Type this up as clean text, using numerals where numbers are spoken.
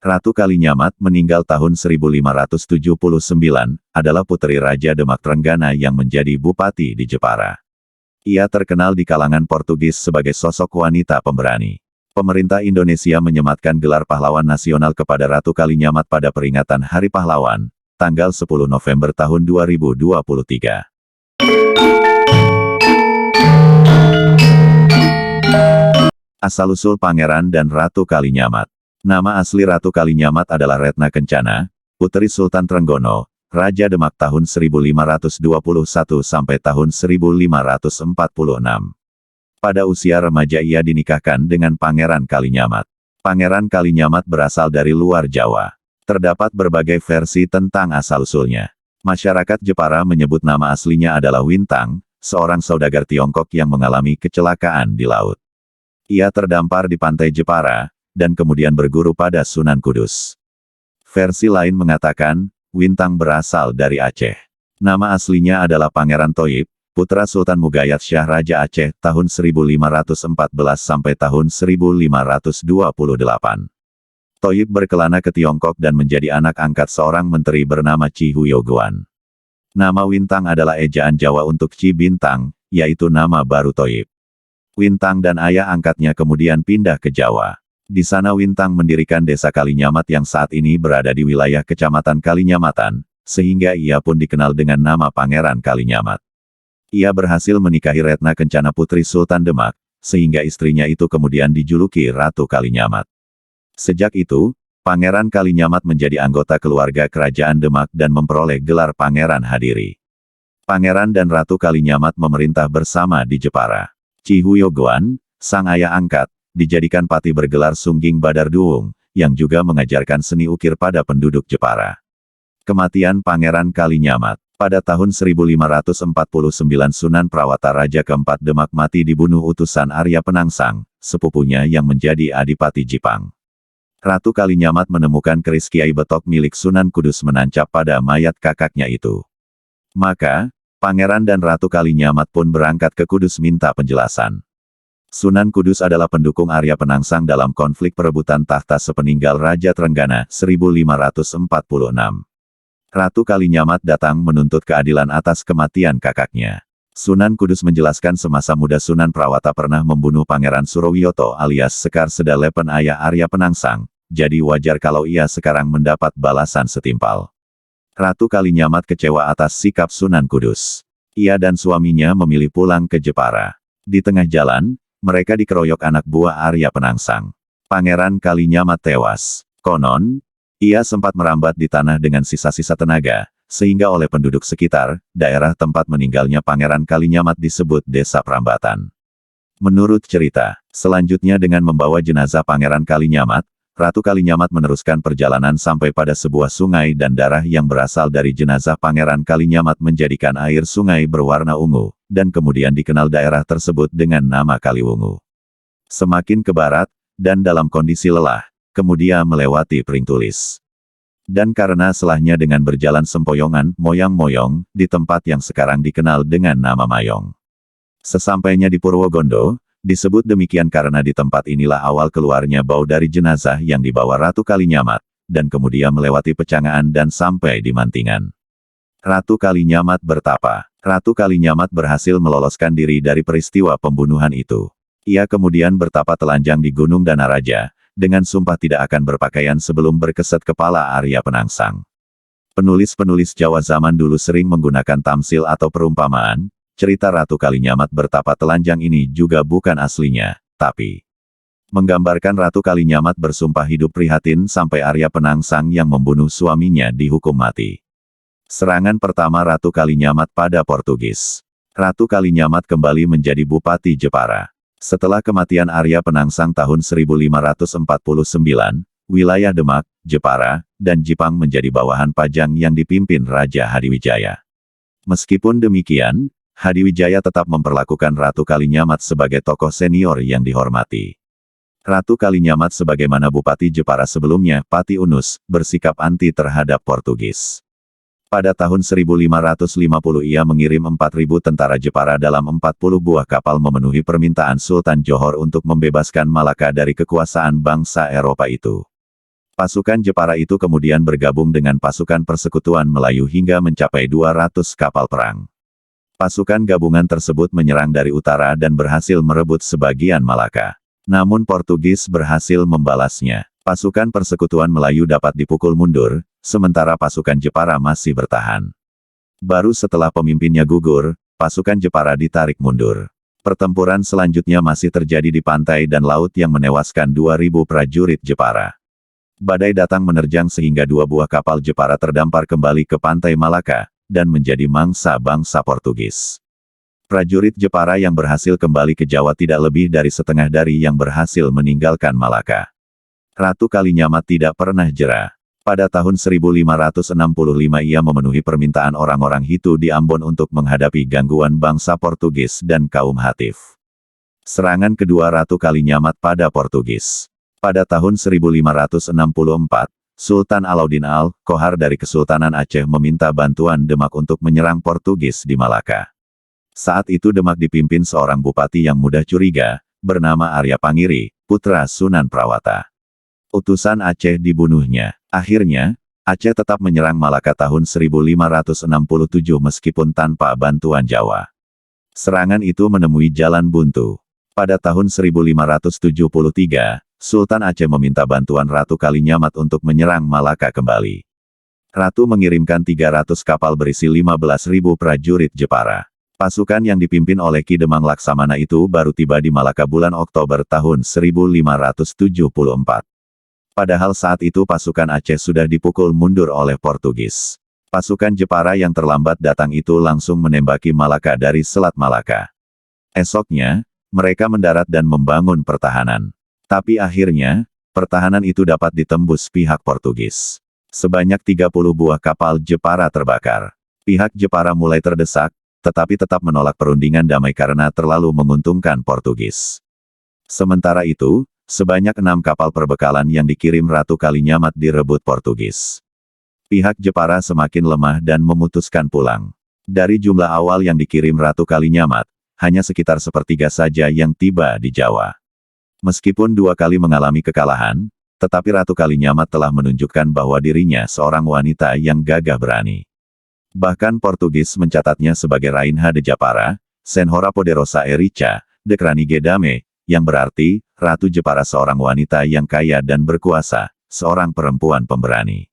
Ratu Kalinyamat meninggal tahun 1579, adalah putri Raja Demak Trenggana yang menjadi bupati di Jepara. Ia terkenal di kalangan Portugis sebagai sosok wanita pemberani. Pemerintah Indonesia menyematkan gelar pahlawan nasional kepada Ratu Kalinyamat pada peringatan Hari Pahlawan, tanggal 10 November tahun 2023. Asal-usul Pangeran dan Ratu Kalinyamat. Nama asli Ratu Kalinyamat adalah Retna Kencana, Putri Sultan Trenggono, Raja Demak tahun 1521 sampai tahun 1546. Pada usia remaja ia dinikahkan dengan Pangeran Kalinyamat. Pangeran Kalinyamat berasal dari luar Jawa. Terdapat berbagai versi tentang asal-usulnya. Masyarakat Jepara menyebut nama aslinya adalah Wintang, seorang saudagar Tiongkok yang mengalami kecelakaan di laut. Ia terdampar di pantai Jepara, dan kemudian berguru pada Sunan Kudus. Versi lain mengatakan, Wintang berasal dari Aceh. Nama aslinya adalah Pangeran Thoib, putra Sultan Mugayat Syah Raja Aceh tahun 1514 sampai tahun 1528. Thoib berkelana ke Tiongkok dan menjadi anak angkat seorang menteri bernama Chi Huyoguan. Nama Wintang adalah ejaan Jawa untuk Chi Bintang, yaitu nama baru Thoib. Wintang dan ayah angkatnya kemudian pindah ke Jawa. Di sana Wintang mendirikan desa Kalinyamat yang saat ini berada di wilayah Kecamatan Kalinyamatan, sehingga ia pun dikenal dengan nama Pangeran Kalinyamat. Ia berhasil menikahi Retna Kencana Putri Sultan Demak, sehingga istrinya itu kemudian dijuluki Ratu Kalinyamat. Sejak itu, Pangeran Kalinyamat menjadi anggota keluarga Kerajaan Demak dan memperoleh gelar Pangeran Hadiri. Pangeran dan Ratu Kalinyamat memerintah bersama di Jepara. Chi Huyoguan, sang ayah angkat, dijadikan pati bergelar Sungging Badar Duung, yang juga mengajarkan seni ukir pada penduduk Jepara. Kematian Pangeran Kalinyamat. Pada tahun 1549 Sunan Prawata Raja keempat Demak mati dibunuh utusan Arya Penangsang, sepupunya yang menjadi Adipati Jipang. Ratu Kalinyamat menemukan keris Kiai Betok milik Sunan Kudus menancap pada mayat kakaknya itu. Maka, Pangeran dan Ratu Kalinyamat pun berangkat ke Kudus minta penjelasan. Sunan Kudus adalah pendukung Arya Penangsang dalam konflik perebutan tahta sepeninggal Raja Trenggana 1546. Ratu Kalinyamat datang menuntut keadilan atas kematian kakaknya. Sunan Kudus menjelaskan semasa muda Sunan Prawata pernah membunuh Pangeran Surowiyoto alias Sekar Sedalepen ayah Arya Penangsang, jadi wajar kalau ia sekarang mendapat balasan setimpal. Ratu Kalinyamat kecewa atas sikap Sunan Kudus. Ia dan suaminya memilih pulang ke Jepara. Di tengah jalan, mereka dikeroyok anak buah Arya Penangsang. Pangeran Kalinyamat tewas. Konon, ia sempat merambat di tanah dengan sisa-sisa tenaga, sehingga oleh penduduk sekitar, daerah tempat meninggalnya Pangeran Kalinyamat disebut Desa Prambatan. Menurut cerita, selanjutnya dengan membawa jenazah Pangeran Kalinyamat, Ratu Kalinyamat meneruskan perjalanan sampai pada sebuah sungai dan darah yang berasal dari jenazah Pangeran Kalinyamat menjadikan air sungai berwarna ungu, dan kemudian dikenal daerah tersebut dengan nama Kaliwungu. Semakin ke barat, dan dalam kondisi lelah, kemudian melewati Pringtulis. Dan karena selahnya dengan berjalan sempoyongan, moyang-moyong, di tempat yang sekarang dikenal dengan nama Mayong. Sesampainya di Purwogondo, disebut demikian karena di tempat inilah awal keluarnya bau dari jenazah yang dibawa Ratu Kalinyamat, dan kemudian melewati Pecangaan dan sampai di Mantingan. Ratu Kalinyamat bertapa. Ratu Kalinyamat berhasil meloloskan diri dari peristiwa pembunuhan itu. Ia kemudian bertapa telanjang di Gunung Danaraja, dengan sumpah tidak akan berpakaian sebelum berkeset kepala Arya Penangsang. Penulis-penulis Jawa zaman dulu sering menggunakan tamsil atau perumpamaan. Cerita Ratu Kalinyamat bertapa telanjang ini juga bukan aslinya, tapi menggambarkan Ratu Kalinyamat bersumpah hidup prihatin sampai Arya Penangsang yang membunuh suaminya dihukum mati. Serangan pertama Ratu Kalinyamat pada Portugis. Ratu Kalinyamat kembali menjadi Bupati Jepara. Setelah kematian Arya Penangsang tahun 1549, wilayah Demak, Jepara, dan Jipang menjadi bawahan Pajang yang dipimpin Raja Hadiwijaya. Meskipun demikian, Hadiwijaya tetap memperlakukan Ratu Kalinyamat sebagai tokoh senior yang dihormati. Ratu Kalinyamat sebagaimana Bupati Jepara sebelumnya, Pati Unus, bersikap anti terhadap Portugis. Pada tahun 1550 ia mengirim 4.000 tentara Jepara dalam 40 buah kapal memenuhi permintaan Sultan Johor untuk membebaskan Malaka dari kekuasaan bangsa Eropa itu. Pasukan Jepara itu kemudian bergabung dengan pasukan Persekutuan Melayu hingga mencapai 200 kapal perang. Pasukan gabungan tersebut menyerang dari utara dan berhasil merebut sebagian Malaka. Namun Portugis berhasil membalasnya. Pasukan Persekutuan Melayu dapat dipukul mundur, sementara pasukan Jepara masih bertahan. Baru setelah pemimpinnya gugur, pasukan Jepara ditarik mundur. Pertempuran selanjutnya masih terjadi di pantai dan laut yang menewaskan 2.000 prajurit Jepara. Badai datang menerjang sehingga 2 buah kapal Jepara terdampar kembali ke pantai Malaka, dan menjadi mangsa bangsa Portugis. Prajurit Jepara yang berhasil kembali ke Jawa tidak lebih dari setengah dari yang berhasil meninggalkan Malaka. Ratu Kalinyamat tidak pernah jera. Pada tahun 1565 ia memenuhi permintaan orang-orang Hitu di Ambon untuk menghadapi gangguan bangsa Portugis dan kaum Hatif. Serangan kedua Ratu Kalinyamat pada Portugis. Pada tahun 1564, Sultan Alauddin Al-Qohar dari Kesultanan Aceh meminta bantuan Demak untuk menyerang Portugis di Malaka. Saat itu Demak dipimpin seorang bupati yang mudah curiga, bernama Arya Pangiri, putra Sunan Prawata. Utusan Aceh dibunuhnya. Akhirnya, Aceh tetap menyerang Malaka tahun 1567 meskipun tanpa bantuan Jawa. Serangan itu menemui jalan buntu. Pada tahun 1573, Sultan Aceh meminta bantuan Ratu Kalinyamat untuk menyerang Malaka kembali. Ratu mengirimkan 300 kapal berisi 15.000 prajurit Jepara. Pasukan yang dipimpin oleh Ki Demang Laksamana itu baru tiba di Malaka bulan Oktober tahun 1574. Padahal saat itu pasukan Aceh sudah dipukul mundur oleh Portugis. Pasukan Jepara yang terlambat datang itu langsung menembaki Malaka dari Selat Malaka. Esoknya, mereka mendarat dan membangun pertahanan. Tapi akhirnya, pertahanan itu dapat ditembus pihak Portugis. Sebanyak 30 buah kapal Jepara terbakar. Pihak Jepara mulai terdesak, tetapi tetap menolak perundingan damai karena terlalu menguntungkan Portugis. Sementara itu, sebanyak 6 kapal perbekalan yang dikirim Ratu Kalinyamat direbut Portugis. Pihak Jepara semakin lemah dan memutuskan pulang. Dari jumlah awal yang dikirim Ratu Kalinyamat, hanya sekitar sepertiga saja yang tiba di Jawa. Meskipun 2 kali mengalami kekalahan, tetapi Ratu Kalinyamat telah menunjukkan bahwa dirinya seorang wanita yang gagah berani. Bahkan Portugis mencatatnya sebagai Rainha de Japara, Senhora Poderosa e Rica, de Kranigedame, yang berarti, Ratu Jepara seorang wanita yang kaya dan berkuasa, seorang perempuan pemberani.